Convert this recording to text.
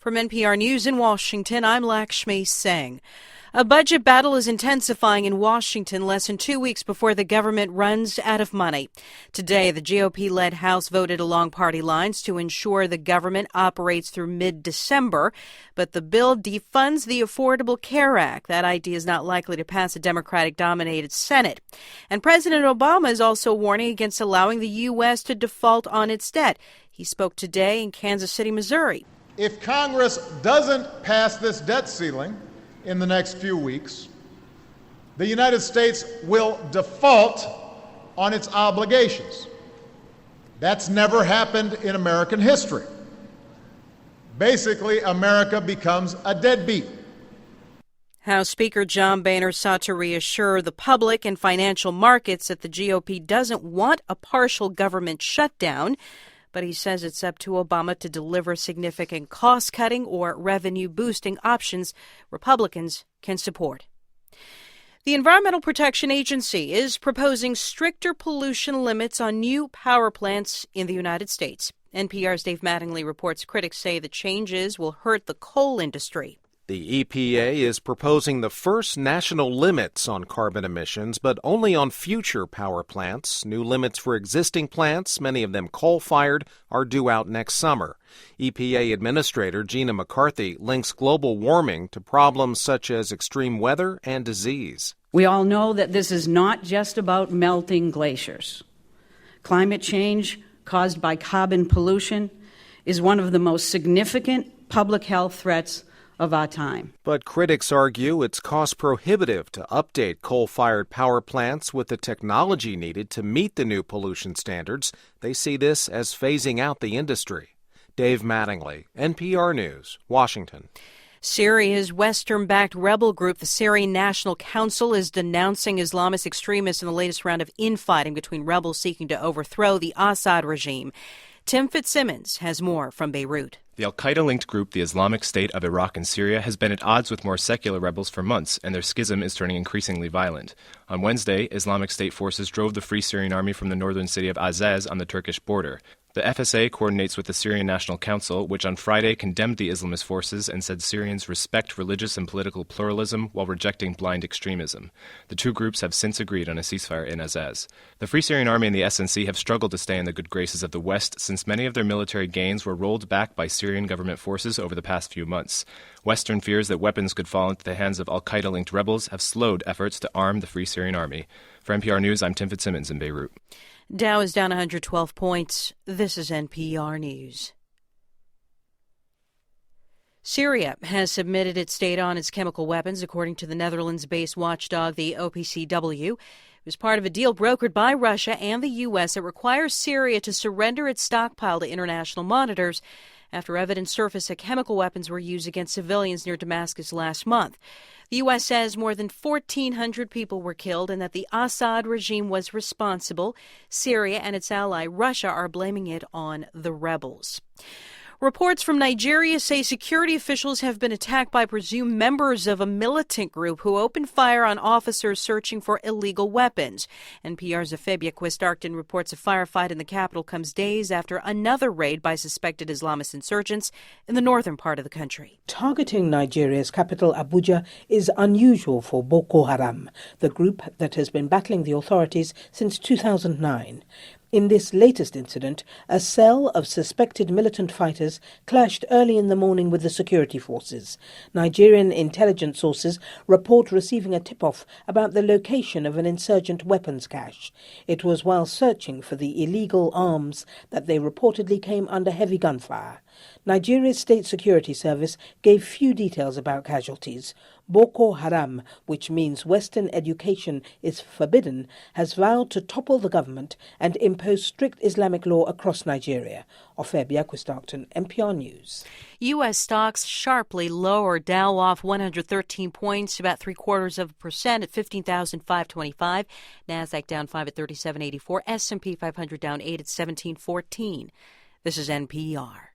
From NPR News in Washington, I'm Lakshmi Singh. A budget battle is intensifying in Washington less than 2 weeks before the government runs out of money. Today, the GOP-led House voted along party lines to ensure the government operates through mid-December, but the bill defunds the Affordable Care Act. That idea is not likely to pass a Democratic-dominated Senate. And President Obama is also warning against allowing the U.S. to default on its debt. He spoke today in Kansas City, Missouri. If Congress doesn't pass this debt ceiling in the next few weeks, the United States will default on its obligations. That's never happened in American history. Basically, America becomes a deadbeat. House Speaker John Boehner sought to reassure the public and financial markets that the GOP doesn't want a partial government shutdown, but he says it's up to Obama to deliver significant cost-cutting or revenue-boosting options Republicans can support. The Environmental Protection Agency is proposing stricter pollution limits on new power plants in the United States. NPR's Dave Mattingly reports critics say the changes will hurt the coal industry. The EPA is proposing the first national limits on carbon emissions, but only on future power plants. New limits for existing plants, many of them coal-fired, are due out next summer. EPA Administrator Gina McCarthy links global warming to problems such as extreme weather and disease. We all know that this is not just about melting glaciers. Climate change caused by carbon pollution is one of the most significant public health threats of our time. But critics argue it's cost prohibitive to update coal-fired power plants with the technology needed to meet the new pollution standards. They see this as phasing out the industry. Dave Mattingly, NPR News, Washington. Syria's Western-backed rebel group, the Syrian National Council, is denouncing Islamist extremists in the latest round of infighting between rebels seeking to overthrow the Assad regime. Tim Fitzsimmons has more from Beirut. The al-Qaeda-linked group, the Islamic State of Iraq and Syria, has been at odds with more secular rebels for months, and their schism is turning increasingly violent. On Wednesday, Islamic State forces drove the Free Syrian Army from the northern city of Azaz on the Turkish border. The FSA coordinates with the Syrian National Council, which on Friday condemned the Islamist forces and said Syrians respect religious and political pluralism while rejecting blind extremism. The two groups have since agreed on a ceasefire in Azaz. The Free Syrian Army and the SNC have struggled to stay in the good graces of the West since many of their military gains were rolled back by Syrian government forces over the past few months. Western fears that weapons could fall into the hands of al-Qaeda-linked rebels have slowed efforts to arm the Free Syrian Army. For NPR News, I'm Tim Fitzsimmons in Beirut. Dow is down 112 points. This is NPR News. Syria has submitted its data on its chemical weapons, according to the Netherlands-based watchdog, the OPCW. It was part of a deal brokered by Russia and the U.S. that requires Syria to surrender its stockpile to international monitors after evidence surfaced that chemical weapons were used against civilians near Damascus last month. The U.S. says more than 1,400 people were killed and that the Assad regime was responsible. Syria and its ally Russia are blaming it on the rebels. Reports from Nigeria say security officials have been attacked by presumed members of a militant group who opened fire on officers searching for illegal weapons. NPR's Afebia Quist-Arcton reports a firefight in the capital comes days after another raid by suspected Islamist insurgents in the northern part of the country. Targeting Nigeria's capital, Abuja, is unusual for Boko Haram, the group that has been battling the authorities since 2009. In this latest incident, a cell of suspected militant fighters clashed early in the morning with the security forces. Nigerian intelligence sources report receiving a tip-off about the location of an insurgent weapons cache. It was while searching for the illegal arms that they reportedly came under heavy gunfire. Nigeria's State Security Service gave few details about casualties. Boko Haram, which means Western education is forbidden, has vowed to topple the government and impose strict Islamic law across Nigeria. Afebia Quist-Arcton, NPR News. U.S. stocks sharply lower. Dow off 113 points, about 0.75% at 15,525. Nasdaq down 5 at 37.84. S&P 500 down 8 at 17.14. This is NPR.